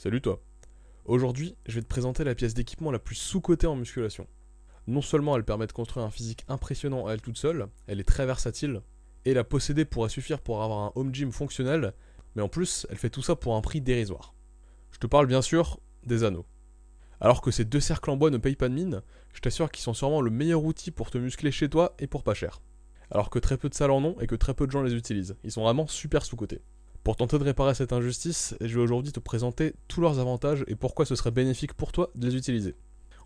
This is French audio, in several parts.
Salut toi. Aujourd'hui, je vais te présenter la pièce d'équipement la plus sous-cotée en musculation. Non seulement elle permet de construire un physique impressionnant à elle toute seule, elle est très versatile, et la posséder pourrait suffire pour avoir un home gym fonctionnel, mais en plus, elle fait tout ça pour un prix dérisoire. Je te parle bien sûr des anneaux. Alors que ces deux cercles en bois ne payent pas de mine, je t'assure qu'ils sont sûrement le meilleur outil pour te muscler chez toi et pour pas cher. Alors que très peu de salles en ont et que très peu de gens les utilisent. Ils sont vraiment super sous-cotés. Pour tenter de réparer cette injustice, je vais aujourd'hui te présenter tous leurs avantages et pourquoi ce serait bénéfique pour toi de les utiliser.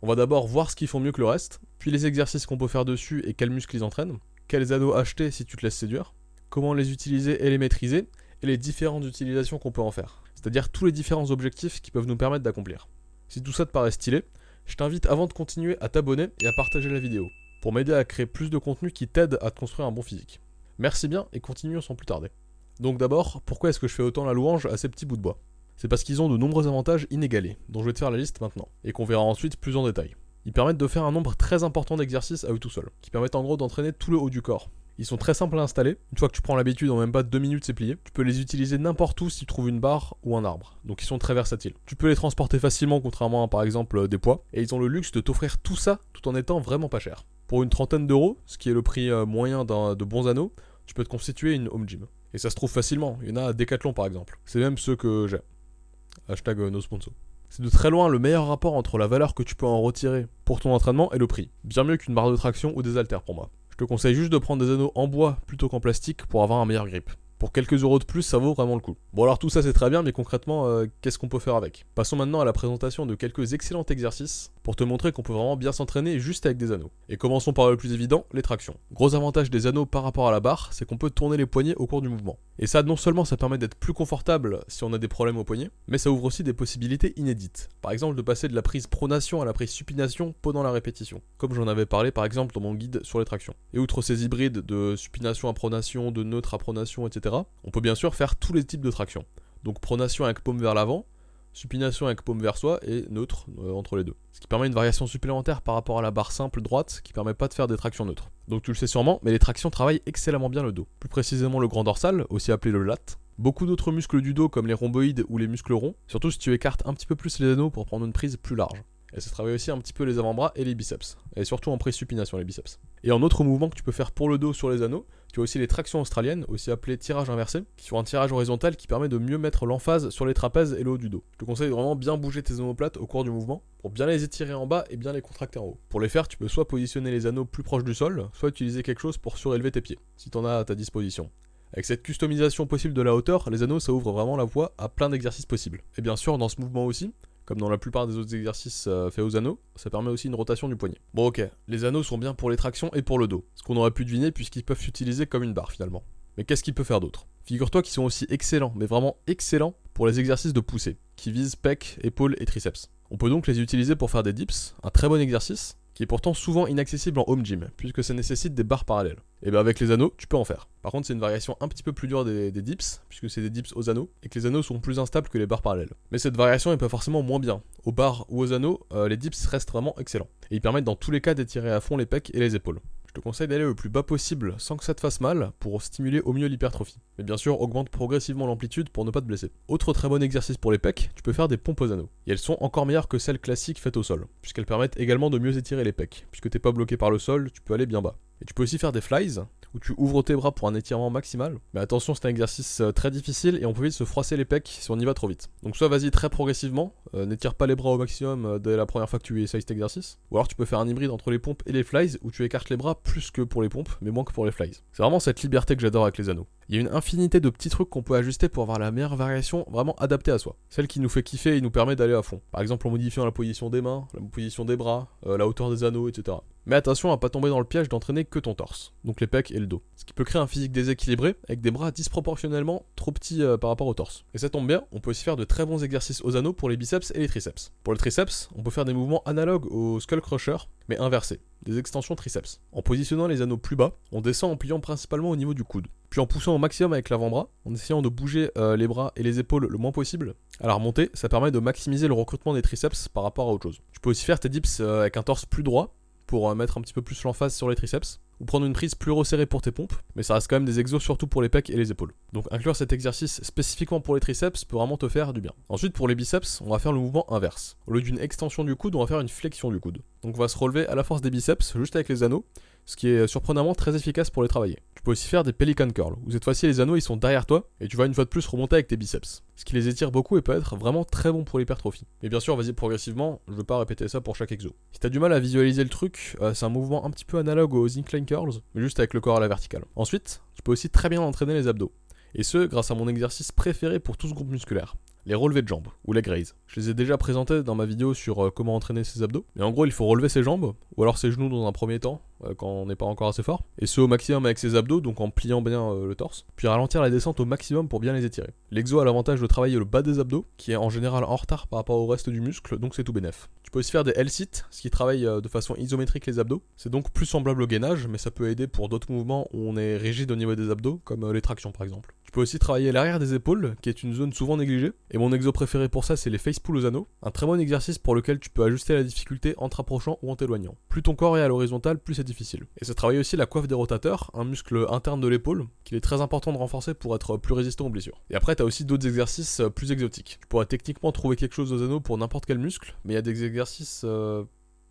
On va d'abord voir ce qu'ils font mieux que le reste, puis les exercices qu'on peut faire dessus et quels muscles ils entraînent, quels anneaux acheter si tu te laisses séduire, comment les utiliser et les maîtriser, et les différentes utilisations qu'on peut en faire, c'est-à-dire tous les différents objectifs qui peuvent nous permettre d'accomplir. Si tout ça te paraît stylé, je t'invite avant de continuer à t'abonner et à partager la vidéo, pour m'aider à créer plus de contenu qui t'aide à te construire un bon physique. Merci bien et continuons sans plus tarder. Donc d'abord, pourquoi est-ce que je fais autant la louange à ces petits bouts de bois? C'est parce qu'ils ont de nombreux avantages inégalés, dont je vais te faire la liste maintenant, et qu'on verra ensuite plus en détail. Ils permettent de faire un nombre très important d'exercices à eux tout seuls, qui permettent en gros d'entraîner tout le haut du corps. Ils sont très simples à installer, une fois que tu prends l'habitude en même pas 2 minutes c'est plié. Tu peux les utiliser n'importe où si tu trouves une barre ou un arbre, donc ils sont très versatiles. Tu peux les transporter facilement contrairement à par exemple des poids, et ils ont le luxe de t'offrir tout ça tout en étant vraiment pas cher. Pour une trentaine d'euros, ce qui est le prix moyen de bons anneaux, tu peux te constituer une home gym. Et ça se trouve facilement, il y en a à Decathlon par exemple. C'est même ceux que j'ai. Hashtag no sponsor. C'est de très loin le meilleur rapport entre la valeur que tu peux en retirer pour ton entraînement et le prix. Bien mieux qu'une barre de traction ou des haltères pour moi. Je te conseille juste de prendre des anneaux en bois plutôt qu'en plastique pour avoir un meilleur grip. Pour quelques euros de plus, ça vaut vraiment le coup. Bon alors tout ça c'est très bien, mais concrètement, qu'est-ce qu'on peut faire avec? Passons maintenant à la présentation de quelques excellents exercices pour te montrer qu'on peut vraiment bien s'entraîner juste avec des anneaux. Et commençons par le plus évident, les tractions. Gros avantage des anneaux par rapport à la barre, c'est qu'on peut tourner les poignets au cours du mouvement. Et ça, non seulement ça permet d'être plus confortable si on a des problèmes aux poignets, mais ça ouvre aussi des possibilités inédites. Par exemple de passer de la prise pronation à la prise supination pendant la répétition, comme j'en avais parlé par exemple dans mon guide sur les tractions. Et outre ces hybrides de supination à pronation, de neutre à pronation, etc., on peut bien sûr faire tous les types de tractions. Donc pronation avec paume vers l'avant, supination avec paume vers soi et neutre entre les deux. Ce qui permet une variation supplémentaire par rapport à la barre simple droite qui permet pas de faire des tractions neutres. Donc tu le sais sûrement, mais les tractions travaillent excellemment bien le dos. Plus précisément le grand dorsal, aussi appelé le lat. Beaucoup d'autres muscles du dos comme les rhomboïdes ou les muscles ronds, surtout si tu écartes un petit peu plus les anneaux pour prendre une prise plus large. Et ça travaille aussi un petit peu les avant-bras et les biceps. Et surtout en prise supination les biceps. Et en autre mouvement que tu peux faire pour le dos sur les anneaux, tu as aussi les tractions australiennes, aussi appelées tirage inversé, qui sont un tirage horizontal qui permet de mieux mettre l'emphase sur les trapèzes et le haut du dos. Je te conseille de vraiment bien bouger tes omoplates au cours du mouvement, pour bien les étirer en bas et bien les contracter en haut. Pour les faire, tu peux soit positionner les anneaux plus proches du sol, soit utiliser quelque chose pour surélever tes pieds, si tu en as à ta disposition. Avec cette customisation possible de la hauteur, les anneaux ça ouvre vraiment la voie à plein d'exercices possibles. Et bien sûr, dans ce mouvement aussi, comme dans la plupart des autres exercices faits aux anneaux, ça permet aussi une rotation du poignet. Bon ok, les anneaux sont bien pour les tractions et pour le dos, ce qu'on aurait pu deviner puisqu'ils peuvent s'utiliser comme une barre finalement. Mais qu'est-ce qu'il peut faire d'autre? Figure-toi qu'ils sont aussi excellents, mais vraiment excellents, pour les exercices de poussée, qui visent pecs, épaules et triceps. On peut donc les utiliser pour faire des dips, un très bon exercice, qui est pourtant souvent inaccessible en home gym, puisque ça nécessite des barres parallèles. Et bien avec les anneaux, tu peux en faire. Par contre, c'est une variation un petit peu plus dure des dips, puisque c'est des dips aux anneaux, et que les anneaux sont plus instables que les barres parallèles. Mais cette variation est pas forcément moins bien. Aux barres ou aux anneaux, les dips restent vraiment excellents. Et ils permettent dans tous les cas d'étirer à fond les pecs et les épaules. Je te conseille d'aller le plus bas possible sans que ça te fasse mal pour stimuler au mieux l'hypertrophie. Mais bien sûr, augmente progressivement l'amplitude pour ne pas te blesser. Autre très bon exercice pour les pecs, tu peux faire des pompes aux anneaux. Et elles sont encore meilleures que celles classiques faites au sol, puisqu'elles permettent également de mieux étirer les pecs. Puisque t'es pas bloqué par le sol, tu peux aller bien bas. Et tu peux aussi faire des flies, où tu ouvres tes bras pour un étirement maximal. Mais attention, c'est un exercice très difficile et on peut vite se froisser les pecs si on y va trop vite. Donc soit vas-y très progressivement, n'étire pas les bras au maximum dès la première fois que tu essayes cet exercice. Ou alors tu peux faire un hybride entre les pompes et les flies, où tu écartes les bras plus que pour les pompes, mais moins que pour les flies. C'est vraiment cette liberté que j'adore avec les anneaux. Il y a une infinité de petits trucs qu'on peut ajuster pour avoir la meilleure variation vraiment adaptée à soi. Celle qui nous fait kiffer et nous permet d'aller à fond. Par exemple en modifiant la position des mains, la position des bras, la hauteur des anneaux, etc. Mais attention à pas tomber dans le piège d'entraîner que ton torse, donc les pecs et le dos. Ce qui peut créer un physique déséquilibré avec des bras disproportionnellement trop petits par rapport au torse. Et ça tombe bien, on peut aussi faire de très bons exercices aux anneaux pour les biceps et les triceps. Pour les triceps, on peut faire des mouvements analogues au skull crusher, mais inversés, des extensions triceps. En positionnant les anneaux plus bas, on descend en pliant principalement au niveau du coude. Puis en poussant au maximum avec l'avant-bras, en essayant de bouger les bras et les épaules le moins possible. À la remontée, ça permet de maximiser le recrutement des triceps par rapport à autre chose. Tu peux aussi faire tes dips avec un torse plus droit, pour mettre un petit peu plus l'emphase sur les triceps. ou prendre une prise plus resserrée pour tes pompes, mais ça reste quand même des exos surtout pour les pecs et les épaules. Donc inclure cet exercice spécifiquement pour les triceps peut vraiment te faire du bien. Ensuite pour les biceps, on va faire le mouvement inverse. Au lieu d'une extension du coude, on va faire une flexion du coude. Donc on va se relever à la force des biceps, juste avec les anneaux, ce qui est surprenamment très efficace pour les travailler. Tu peux aussi faire des pelican curls, où cette fois-ci les anneaux ils sont derrière toi, et tu vas une fois de plus remonter avec tes biceps. Ce qui les étire beaucoup et peut être vraiment très bon pour l'hypertrophie. Mais bien sûr, vas-y progressivement, je veux pas répéter ça pour chaque exo. Si t'as du mal à visualiser le truc, c'est un mouvement un petit peu analogue aux incline curls, mais juste avec le corps à la verticale. Ensuite, tu peux aussi très bien entraîner les abdos. Et ce, grâce à mon exercice préféré pour tout ce groupe musculaire. Les relevés de jambes, ou leg raise. Je les ai déjà présentés dans ma vidéo sur comment entraîner ses abdos. Mais en gros, il faut relever ses jambes, ou alors ses genoux dans un premier temps, quand on n'est pas encore assez fort. Et ce au maximum avec ses abdos, donc en pliant bien le torse. Puis ralentir la descente au maximum pour bien les étirer. L'exo a l'avantage de travailler le bas des abdos, qui est en général en retard par rapport au reste du muscle, donc c'est tout bénef. Tu peux aussi faire des L-sit, ce qui travaille de façon isométrique les abdos. C'est donc plus semblable au gainage, mais ça peut aider pour d'autres mouvements où on est rigide au niveau des abdos, comme les tractions par exemple. Tu peux aussi travailler l'arrière des épaules, qui est une zone souvent négligée. Et mon exo préféré pour ça, c'est les face pulls aux anneaux. Un très bon exercice pour lequel tu peux ajuster la difficulté en te rapprochant ou en t'éloignant. Plus ton corps est à l'horizontale, plus c'est difficile. Et ça travaille aussi la coiffe des rotateurs, un muscle interne de l'épaule, qu'il est très important de renforcer pour être plus résistant aux blessures. Et après, t'as aussi d'autres exercices plus exotiques. Tu pourrais techniquement trouver quelque chose aux anneaux pour n'importe quel muscle, mais il y a des exercices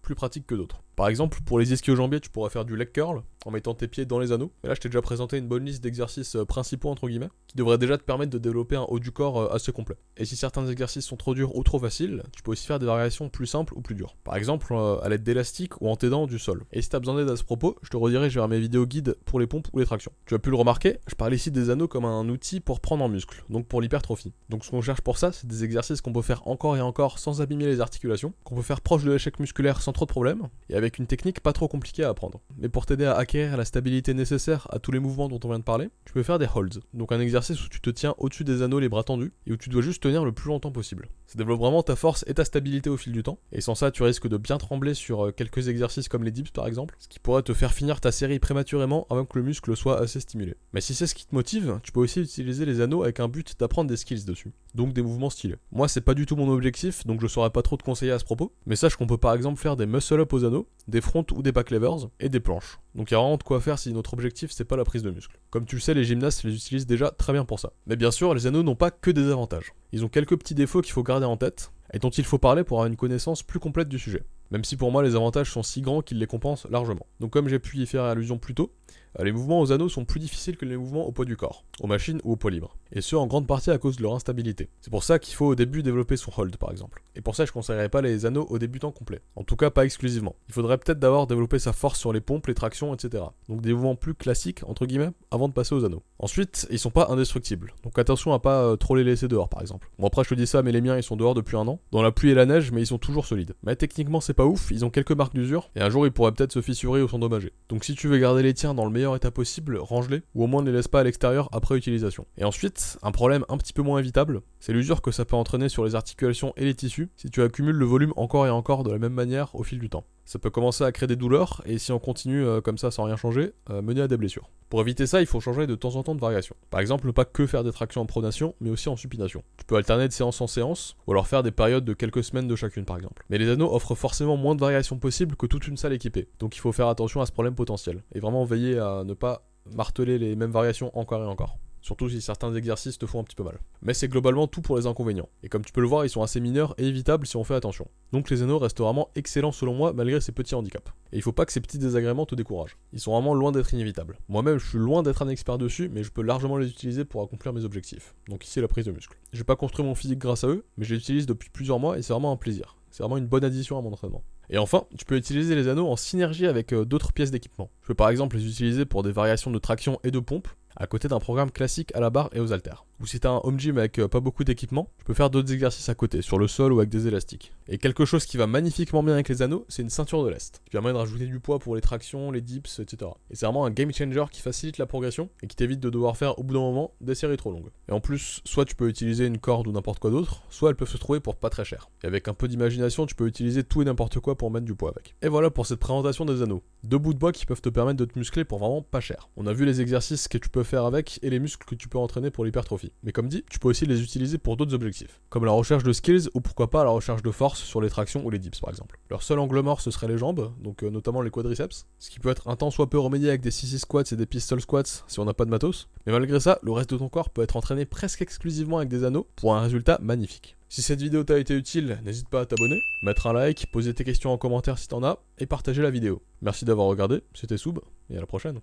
plus pratiques que d'autres. Par exemple, pour les ischio-jambiers, tu pourrais faire du leg curl en mettant tes pieds dans les anneaux. Et là, je t'ai déjà présenté une bonne liste d'exercices principaux, entre guillemets, qui devraient déjà te permettre de développer un haut du corps assez complet. Et si certains exercices sont trop durs ou trop faciles, tu peux aussi faire des variations plus simples ou plus dures. Par exemple, à l'aide d'élastiques ou en t'aidant du sol. Et si t'as besoin d'aide à ce propos, je te redirige vers mes vidéos guides pour les pompes ou les tractions. Tu as pu le remarquer, je parle ici des anneaux comme un outil pour prendre en muscle, donc pour l'hypertrophie. Donc ce qu'on cherche pour ça, c'est des exercices qu'on peut faire encore et encore sans abîmer les articulations, qu'on peut faire proche de l'échec musculaire sans trop de problèmes, et avec une technique pas trop compliquée à apprendre. Mais pour t'aider à acquérir la stabilité nécessaire à tous les mouvements dont on vient de parler, tu peux faire des holds, donc un exercice où tu te tiens au-dessus des anneaux les bras tendus, et où tu dois juste tenir le plus longtemps possible. Ça développe vraiment ta force et ta stabilité au fil du temps, et sans ça tu risques de bien trembler sur quelques exercices comme les dips par exemple, ce qui pourrait te faire finir ta série prématurément avant que le muscle soit assez stimulé. Mais si c'est ce qui te motive, tu peux aussi utiliser les anneaux avec un but d'apprendre des skills dessus, donc des mouvements stylés. Moi c'est pas du tout mon objectif, donc je saurais pas trop te conseiller à ce propos, mais sache qu'on peut par exemple faire des muscle-up aux anneaux, des front ou des back levers, et des planches. Donc il y a vraiment de quoi faire si notre objectif c'est pas la prise de muscle. Comme tu le sais, les gymnastes les utilisent déjà très bien pour ça. Mais bien sûr, les anneaux n'ont pas que des avantages. Ils ont quelques petits défauts qu'il faut garder en tête, et dont il faut parler pour avoir une connaissance plus complète du sujet. Même si pour moi les avantages sont si grands qu'ils les compensent largement. Donc comme j'ai pu y faire allusion plus tôt, les mouvements aux anneaux sont plus difficiles que les mouvements au poids du corps, aux machines ou au poids libre. Et ce en grande partie à cause de leur instabilité. C'est pour ça qu'il faut au début développer son hold par exemple. Et pour ça je conseillerais pas les anneaux aux débutants complets. En tout cas pas exclusivement. Il faudrait peut-être d'abord développer sa force sur les pompes, les tractions, etc. Donc des mouvements plus classiques entre guillemets avant de passer aux anneaux. Ensuite, ils sont pas indestructibles. Donc attention à pas trop les laisser dehors par exemple. Bon après je te dis ça mais les miens ils sont dehors depuis un an. Dans la pluie et la neige mais ils sont toujours solides. Mais techniquement c'est pas ouf, ils ont quelques marques d'usure et un jour ils pourraient peut-être se fissurer ou s'endommager. Donc si tu veux garder les tiens dans le meilleur état possible, range-les, ou au moins ne les laisse pas à l'extérieur après utilisation. Et ensuite, un problème un petit peu moins évitable, c'est l'usure que ça peut entraîner sur les articulations et les tissus si tu accumules le volume encore et encore de la même manière au fil du temps. Ça peut commencer à créer des douleurs, et si on continue comme ça sans rien changer, mener à des blessures. Pour éviter ça, il faut changer de temps en temps de variation. Par exemple, ne pas que faire des tractions en pronation, mais aussi en supination. Tu peux alterner de séance en séance, ou alors faire des périodes de quelques semaines de chacune par exemple. Mais les anneaux offrent forcément moins de variations possibles que toute une salle équipée, donc il faut faire attention à ce problème potentiel, et vraiment veiller à ne pas marteler les mêmes variations encore et encore. Surtout si certains exercices te font un petit peu mal. Mais c'est globalement tout pour les inconvénients. Et comme tu peux le voir, ils sont assez mineurs et évitables si on fait attention. Donc les anneaux restent vraiment excellents selon moi malgré ces petits handicaps. Et il faut pas que ces petits désagréments te découragent. Ils sont vraiment loin d'être inévitables. Moi-même je suis loin d'être un expert dessus, mais je peux largement les utiliser pour accomplir mes objectifs. Donc ici la prise de muscle. J'ai pas construit mon physique grâce à eux, mais je les utilise depuis plusieurs mois et c'est vraiment un plaisir. C'est vraiment une bonne addition à mon entraînement. Et enfin, tu peux utiliser les anneaux en synergie avec d'autres pièces d'équipement. Je peux par exemple les utiliser pour des variations de traction et de pompe, à côté d'un programme classique à la barre et aux haltères. Ou si t'as un home gym avec pas beaucoup d'équipement, tu peux faire d'autres exercices à côté, sur le sol ou avec des élastiques. Et quelque chose qui va magnifiquement bien avec les anneaux, c'est une ceinture de lest, qui permet de rajouter du poids pour les tractions, les dips, etc. Et c'est vraiment un game changer qui facilite la progression et qui t'évite de devoir faire au bout d'un moment des séries trop longues. Et en plus, soit tu peux utiliser une corde ou n'importe quoi d'autre, soit elles peuvent se trouver pour pas très cher. Et avec un peu d'imagination, tu peux utiliser tout et n'importe quoi pour mettre du poids avec. Et voilà pour cette présentation des anneaux. Deux bouts de bois qui peuvent te permettre de te muscler pour vraiment pas cher. On a vu les exercices que tu peux faire avec et les muscles que tu peux entraîner pour l'hypertrophie. Mais comme dit, tu peux aussi les utiliser pour d'autres objectifs, comme la recherche de skills ou pourquoi pas la recherche de force sur les tractions ou les dips par exemple. Leur seul angle mort ce serait les jambes, donc notamment les quadriceps, ce qui peut être un tant soit peu remédié avec des sissy squats et des pistol squats si on n'a pas de matos. Mais malgré ça, le reste de ton corps peut être entraîné presque exclusivement avec des anneaux pour un résultat magnifique. Si cette vidéo t'a été utile, n'hésite pas à t'abonner, mettre un like, poser tes questions en commentaire si t'en as, et partager la vidéo. Merci d'avoir regardé, c'était Soub, et à la prochaine.